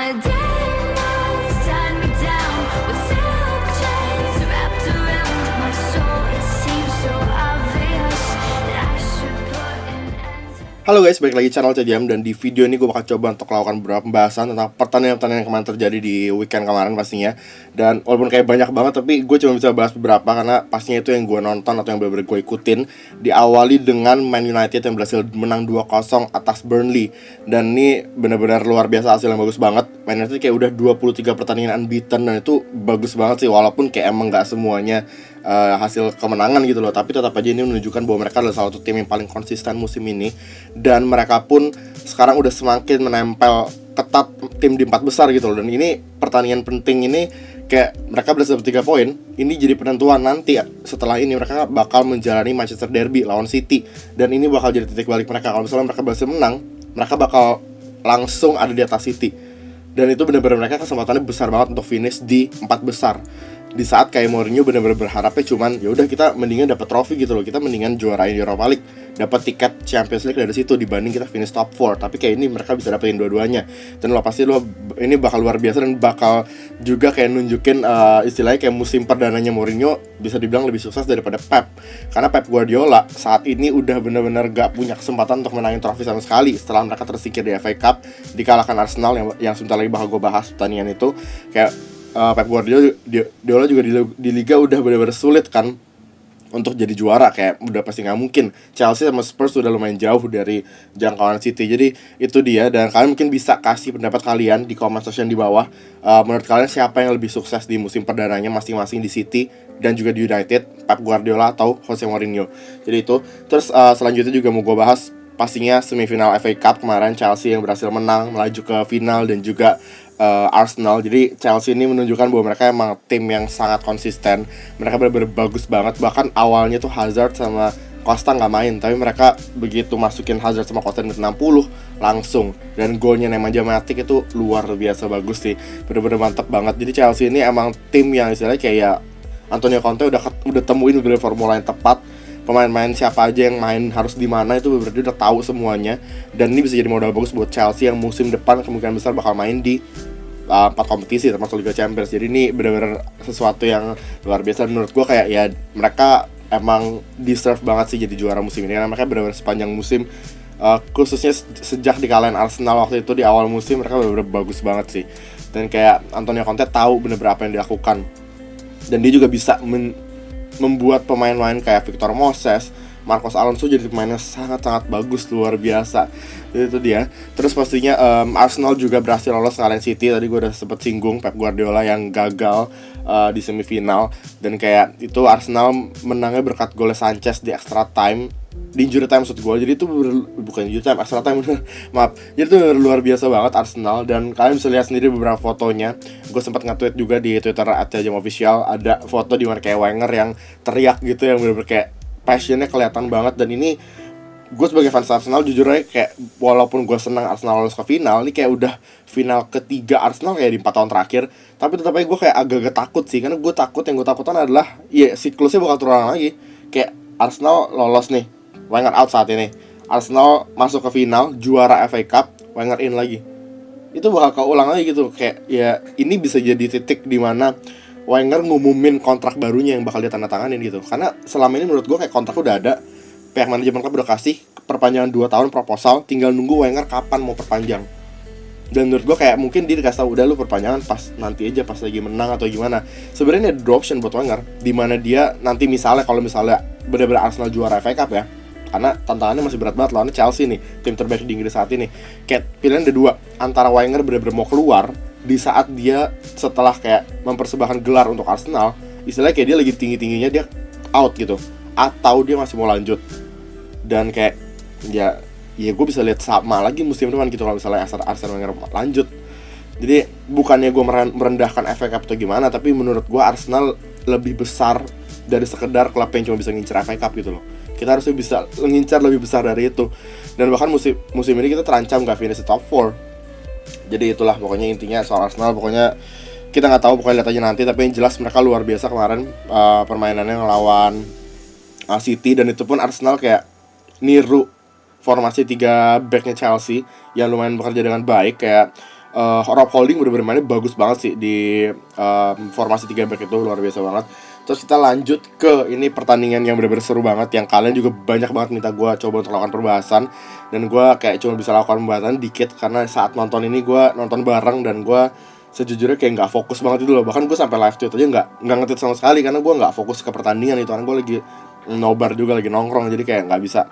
a demons tied me down with silk chains wrapped around my soul. It seems so obvious that I should put an end to. Halo guys, balik lagi channel CJM, dan di video ini gue bakal coba untuk melakukan beberapa pembahasan tentang pertandingan-pertandingan yang kemarin terjadi di weekend kemarin pastinya. Dan walaupun kayak banyak banget, tapi gue cuma bisa bahas beberapa karena pastinya itu yang gue nonton atau yang bener-bener gue ikutin. Diawali dengan Man United yang berhasil menang 2-0 atas Burnley. Dan ini bener-bener luar biasa, hasil yang bagus banget. Man United kayak udah 23 pertandingan unbeaten, dan itu bagus banget sih. Walaupun kayak emang gak semuanya hasil kemenangan gitu loh, tapi tetap aja ini menunjukkan bahwa mereka adalah salah satu tim yang paling konsisten musim ini. Dan mereka pun sekarang udah semakin menempel ketat tim di 4 besar gitu loh. Dan ini pertandingan penting ini, kayak mereka berhasil 3 poin. Ini jadi penentuan nanti ya. Setelah ini mereka bakal menjalani Manchester Derby lawan City, dan ini bakal jadi titik balik mereka. Kalau misalnya mereka berhasil menang, mereka bakal langsung ada di atas City. Dan itu benar-benar mereka kesempatannya besar banget untuk finish di 4 besar. Di saat kayak Mourinho benar-benar berharapnya cuman ya udah kita mendingan dapat trofi gitu loh, kita mendingan juarain Europa League, dapat tiket Champions League dari situ dibanding kita finish top 4. Tapi kayak ini mereka bisa dapetin dua-duanya, dan lo pasti ini bakal luar biasa, dan bakal juga kayak nunjukin istilahnya kayak musim perdananya Mourinho bisa dibilang lebih sukses daripada Pep. Karena Pep Guardiola saat ini udah benar-benar gak punya kesempatan untuk menangin trofi sama sekali setelah mereka tersingkir di FA Cup, dikalahkan Arsenal yang sebentar lagi bakal gue bahas pertandingan itu. Kayak Pep Guardiola juga di Liga udah benar-benar sulit kan untuk jadi juara, kayak udah pasti nggak mungkin. Chelsea sama Spurs udah lumayan jauh dari jangkauan City. Jadi itu dia, dan kalian mungkin bisa kasih pendapat kalian di comment section di bawah. Menurut kalian siapa yang lebih sukses di musim perdananya masing-masing di City dan juga di United, Pep Guardiola atau Jose Mourinho? Jadi itu. Terus selanjutnya juga mau gue bahas pastinya semifinal FA Cup kemarin, Chelsea yang berhasil menang melaju ke final, dan juga Arsenal. Jadi Chelsea ini menunjukkan bahwa mereka emang tim yang sangat konsisten. Mereka benar-benar bagus banget. Bahkan awalnya tuh Hazard sama Costa nggak main, tapi mereka begitu masukin Hazard sama Costa di 60 langsung, dan golnya Nemanja Matic itu luar biasa bagus sih, benar-benar mantap banget. Jadi Chelsea ini emang tim yang istilahnya kayak Antonio Conte udah temuin bener formula yang tepat. Pemain-pemain siapa aja yang main harus di mana itu berarti udah tahu semuanya, dan ini bisa jadi modal bagus buat Chelsea yang musim depan kemungkinan besar bakal main di 4 kompetisi termasuk Liga Champions. Jadi ini benar-benar sesuatu yang luar biasa menurut gue. Kayak ya mereka emang deserve banget sih jadi juara musim ini, karena mereka benar-benar sepanjang musim, khususnya sejak dikalahin Arsenal waktu itu di awal musim, mereka benar-benar bagus banget sih. Dan kayak Antonio Conte tahu benar-benar apa yang dilakukan, dan dia juga bisa membuat pemain-pemain kayak Victor Moses, Marcos Alonso jadi pemain yang sangat-sangat bagus, luar biasa. Jadi itu dia. Terus pastinya Arsenal juga berhasil lolos ngalahin City. Tadi gue udah sempet singgung Pep Guardiola yang gagal di semifinal, dan kayak itu Arsenal menangnya berkat golnya Sanchez di extra time, di injury time maksud gue. Jadi itu bukan injury time, extra time maaf. Jadi itu luar biasa banget Arsenal, dan kalian bisa lihat sendiri beberapa fotonya. Gue sempat nge-tweet juga di Twitter @CJM_official, ada foto di mana kayak Wenger yang teriak gitu, yang bener-bener kayak passionnya kelihatan banget. Dan ini gue sebagai fans Arsenal jujur aja kayak walaupun gue senang Arsenal lolos ke final, ini kayak udah final ketiga Arsenal kayak di 4 tahun terakhir, tapi tetap aja gue kayak agak-agak takut sih, karena gue takutkan adalah ya siklusnya bakal terulang lagi. Kayak Arsenal lolos nih, Wenger out saat ini, Arsenal masuk ke final, juara FA Cup, Wenger in lagi. Itu bakal keulang lagi gitu. Kayak ya ini bisa jadi titik dimana Wenger ngumumin kontrak barunya yang bakal dia tanda tanganin gitu. Karena selama ini menurut gue kayak kontrak udah ada, pihak manajemen klub udah kasih perpanjangan 2 tahun proposal, tinggal nunggu Wenger kapan mau perpanjang. Dan menurut gue kayak mungkin dia dikasih tau udah lu perpanjangan pas nanti aja, pas lagi menang atau gimana. Sebenarnya ada option buat Wenger, dimana dia nanti misalnya kalau misalnya benar-benar Arsenal juara FA Cup ya, karena tantangannya masih berat banget lawannya Chelsea nih, tim terbaik di Inggris saat ini. Kayak pilihan ada 2, antara Wenger benar-benar mau keluar di saat dia setelah kayak mempersembahkan gelar untuk Arsenal, istilahnya kayak dia lagi tinggi-tingginya dia out gitu, atau dia masih mau lanjut. Dan kayak ya gue bisa lihat sama lagi musim depan gitu kalau misalnya Arsene Wenger lanjut. Jadi bukannya gue merendahkan FA Cup atau gimana, tapi menurut gue Arsenal lebih besar dari sekedar klub yang cuma bisa ngincer FA Cup gitu loh. Kita harusnya bisa mengincar lebih besar dari itu. Dan bahkan musim ini kita terancam gak finish di top 4. Jadi itulah pokoknya intinya soal Arsenal. Pokoknya kita nggak tahu, pokoknya lihat aja nanti. Tapi yang jelas mereka luar biasa kemarin permainannya ngelawan City. Dan itu pun Arsenal kayak niru formasi 3 backnya Chelsea yang lumayan bekerja dengan baik. Kayak Rob Holding bener-bener mainnya bagus banget sih di formasi 3 back itu, luar biasa banget. Terus kita lanjut ke ini pertandingan yang bener-bener seru banget, yang kalian juga banyak banget minta gue coba untuk lakukan perbahasan, dan gue kayak cuma bisa lakukan pembahasan dikit karena saat nonton ini gue nonton bareng dan gue sejujurnya kayak nggak fokus banget itu loh. Bahkan gue sampai live tweet aja nggak ngetit sama sekali karena gue nggak fokus ke pertandingan itu, karena gue lagi nobar juga, lagi nongkrong, jadi kayak nggak bisa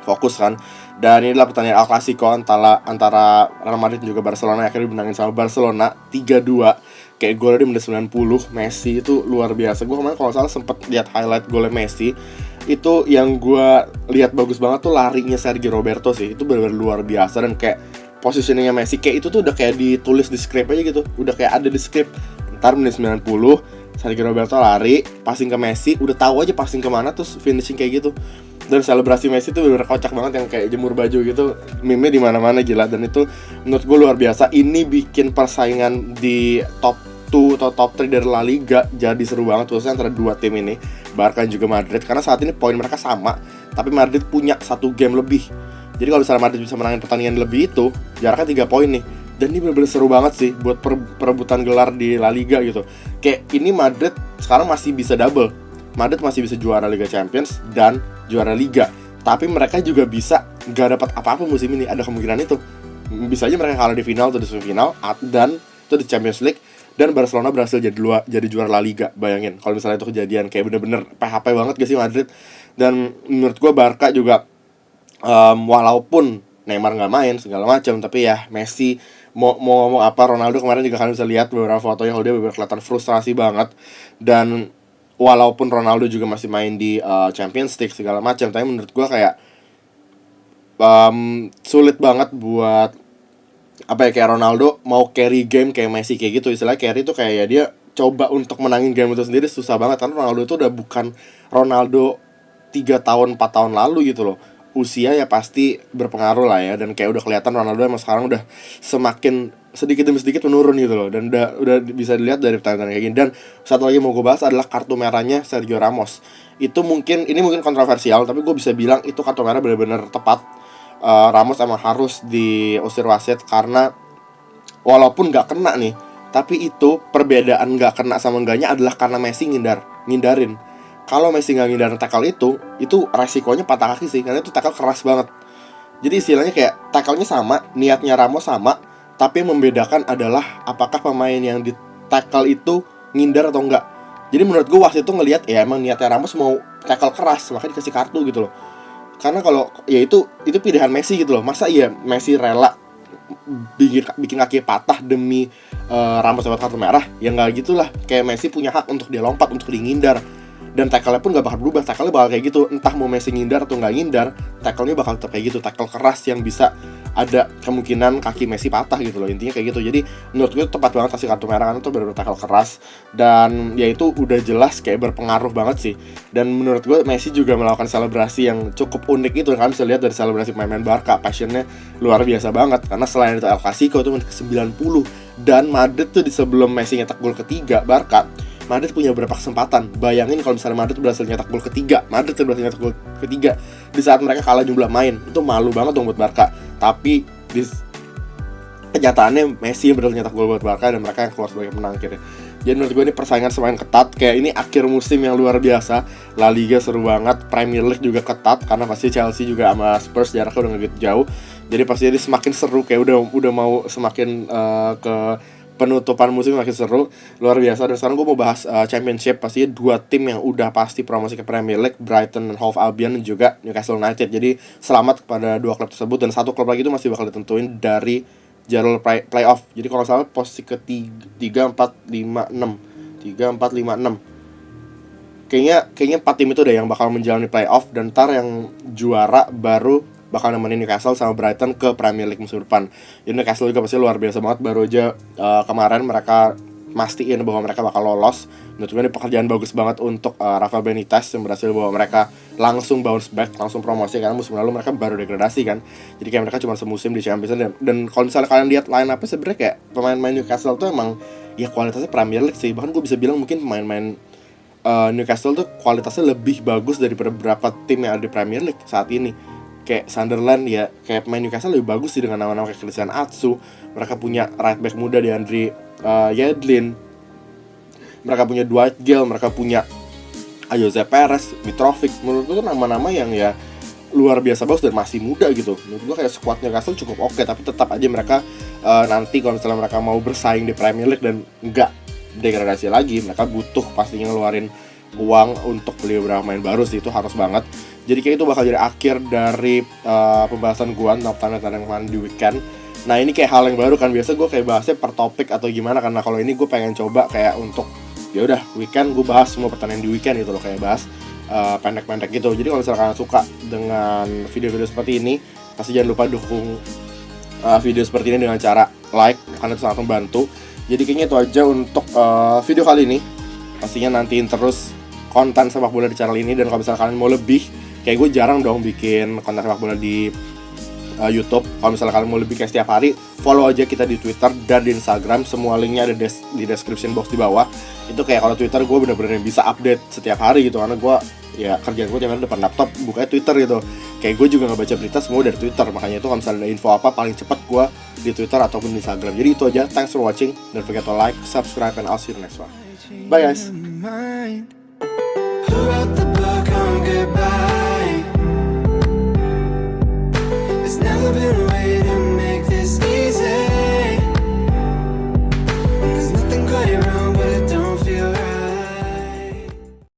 fokus kan. Dan ini adalah pertandingan El Clasico antara Real Madrid dan juga Barcelona, yang akhirnya dimenangin sama Barcelona 3-2. Kayak golnya di menit 90, Messi itu luar biasa. Gue kemarin kalau salah sempet lihat highlight golnya Messi. Itu yang gue lihat bagus banget tuh larinya Sergio Roberto sih. Itu benar-benar luar biasa, dan kayak positioningnya Messi kayak itu tuh udah kayak ditulis di script aja gitu. Udah kayak ada di script. Ntar menit 90, Sergio Roberto lari, passing ke Messi, udah tahu aja passing kemana, terus finishing kayak gitu. Dan selebrasi Messi tuh bener kocak banget, yang kayak jemur baju gitu, meme di mana-mana gila. Dan itu menurut gue luar biasa. Ini bikin persaingan di top 2 atau top 3 dari La Liga jadi seru banget, khususnya antara dua tim ini, Barca dan juga Madrid. Karena saat ini poin mereka sama, tapi Madrid punya 1 game lebih. Jadi kalau misalnya Madrid bisa menangin pertandingan lebih itu, jaraknya 3 poin nih. Dan ini bener-bener seru banget sih buat perebutan gelar di La Liga gitu. Kayak ini Madrid sekarang masih bisa double. Madrid masih bisa juara Liga Champions dan juara Liga. Tapi mereka juga bisa gak dapat apa-apa musim ini, ada kemungkinan itu. Bisa aja mereka kalah di final atau di semifinal, dan itu di Champions League, dan Barcelona berhasil jadi juara La Liga. Bayangin kalau misalnya itu kejadian, kayak bener-bener PHP banget gak sih Madrid. Dan menurut gue Barca juga walaupun Neymar nggak main segala macam, tapi ya Messi mau ngomong apa, Ronaldo kemarin juga kalian bisa lihat beberapa fotonya, dia bener-bener kelihatan frustrasi banget. Dan walaupun Ronaldo juga masih main di Champions League segala macam, tapi menurut gue kayak sulit banget buat kayak Ronaldo mau carry game kayak Messi kayak gitu. Istilahnya carry itu kayak ya dia coba untuk menangin game itu sendiri susah banget, karena Ronaldo itu udah bukan Ronaldo 3 tahun 4 tahun lalu gitu loh. Usia ya pasti berpengaruh lah ya, dan kayak udah kelihatan Ronaldo emang sekarang udah semakin sedikit demi sedikit menurun gitu loh. Dan udah bisa dilihat dari pertandingan kayak gini. Dan satu lagi mau gue bahas adalah kartu merahnya Sergio Ramos. Ini mungkin kontroversial, tapi gue bisa bilang itu kartu merah benar-benar tepat. Ramos emang harus diusir wasit, karena walaupun gak kena nih, tapi itu perbedaan gak kena sama enggaknya adalah karena Messi ngindarin. Kalau Messi nggak ngindarin tackle itu resikonya patah kaki sih, karena itu tackle keras banget. Jadi istilahnya kayak tackle-nya sama, niatnya Ramos sama, tapi yang membedakan adalah apakah pemain yang di tackle itu ngindar atau enggak. Jadi menurut gue wasit itu ngelihat ya emang niatnya Ramos mau tackle keras, makanya dikasih kartu gitu loh. Karena kalau ya itu pilihan Messi gitu loh. Masa iya Messi rela bikin kaki patah demi Ramos dapat kartu merah? Ya nggak gitulah. Kayak Messi punya hak untuk dia lompat, untuk dia ngindar. Dan tackle-nya pun gak bakal berubah, tackle-nya bakal kayak gitu. Entah mau Messi ngindar atau gak ngindar, tackle-nya bakal tetap kayak gitu. Tackle keras yang bisa ada kemungkinan kaki Messi patah gitu loh, intinya kayak gitu. Jadi menurut gue tepat banget kasih kartu merah, karena itu bener-bener tackle keras. Dan ya itu udah jelas kayak berpengaruh banget sih. Dan menurut gue Messi juga melakukan selebrasi yang cukup unik itu. Kalian bisa lihat dari selebrasi pemain Barca, passionnya luar biasa banget. Karena selain itu El Clasico itu menit ke-90, dan Madrid tuh di sebelum Messi nyetak gol ketiga Barca, Madrid punya berapa kesempatan. Bayangin kalau misalnya Madrid berhasil nyetak gol ketiga, di saat mereka kalah jumlah main. Itu malu banget dong buat Barca. Tapi di kenyataannya Messi yang berhasil nyetak gol buat Barca, dan mereka yang keluar sebagai menang akhirnya. Jadi menurut gue ini persaingan semakin ketat. Kayak ini akhir musim yang luar biasa. La Liga seru banget, Premier League juga ketat, karena pasti Chelsea juga sama Spurs jaraknya udah gak gitu jauh. Jadi pasti ini semakin seru, kayak udah mau semakin ke penutupan musim makin seru, luar biasa. Dan sekarang gue mau bahas Championship. Pastinya 2 tim yang udah pasti promosi ke Premier League, Brighton and Hove Albion dan juga Newcastle United. Jadi selamat kepada 2 klub tersebut, dan 1 klub lagi itu masih bakal ditentuin dari jalur playoff. Jadi kalau salah posisi ketiga 4, 5, 6 kayaknya 4 tim itu deh yang bakal menjalani playoff, dan ntar yang juara baru bakal nemenin Newcastle sama Brighton ke Premier League musim depan. Jadi Newcastle juga pasti luar biasa banget. Baru aja kemarin mereka mastiin bahwa mereka bakal lolos. Menurut gue ini pekerjaan bagus banget untuk Rafael Benitez, yang berhasil bahwa mereka langsung bounce back, langsung promosi, karena musim lalu mereka baru degradasi kan. Jadi kayak mereka cuma semusim di Champions League. Dan kalau misalnya kalian lihat line up-nya, sebenarnya kayak pemain-pemain Newcastle tuh emang ya kualitasnya Premier League sih. Bahkan gue bisa bilang mungkin pemain-pemain Newcastle tuh kualitasnya lebih bagus daripada beberapa tim yang ada di Premier League saat ini. kayak Sunderland ya, kayak pemain Newcastle lebih bagus sih dengan nama-nama kayak Christian Atsu. Mereka punya right back muda di Andre Yedlin. Mereka punya Dwight Gale, mereka punya Jose Perez, Mitrovic. Menurut gue tuh nama-nama yang ya luar biasa bagus dan masih muda gitu. Menurut gue kayak squad Newcastle cukup oke, tapi tetap aja mereka nanti kalau misalnya mereka mau bersaing di Premier League dan enggak degradasi lagi, mereka butuh pastinya ngeluarin uang untuk beli beberapa pemain baru sih, itu harus banget. Jadi kayak itu bakal jadi akhir dari pembahasan gue tentang pertandingan kemarin di weekend. Nah ini kayak hal yang baru kan, biasa gue kayak bahasnya per topik atau gimana, karena kalau ini gue pengen coba kayak untuk ya udah weekend gue bahas semua pertandingan di weekend gitu loh, kayak bahas pendek-pendek gitu. Jadi kalau misalnya kalian suka dengan video-video seperti ini, pasti jangan lupa dukung video seperti ini dengan cara like, karena itu sangat membantu. Jadi kayaknya itu aja untuk video kali ini. Pastinya nantiin terus konten sepak bola di channel ini, dan kalau misalnya kalian mau lebih, kayak gue jarang dong bikin konten sepak bola di YouTube. Kalau misalnya kalian mau lebih kayak setiap hari, follow aja kita di Twitter dan di Instagram. Semua linknya ada di description box di bawah. Itu kayak kalau Twitter gue bener-bener bisa update setiap hari gitu, karena gue ya kerjaan gue tiap hari depan laptop bukanya Twitter gitu. Kayak gue juga ngebaca berita semua dari Twitter, makanya itu kalau misalnya ada info apa paling cepat gue di Twitter ataupun di Instagram. Jadi itu aja, thanks for watching, don't forget to like, subscribe, and I'll see you next one. Bye guys. Who wrote the book on goodbye? It's never been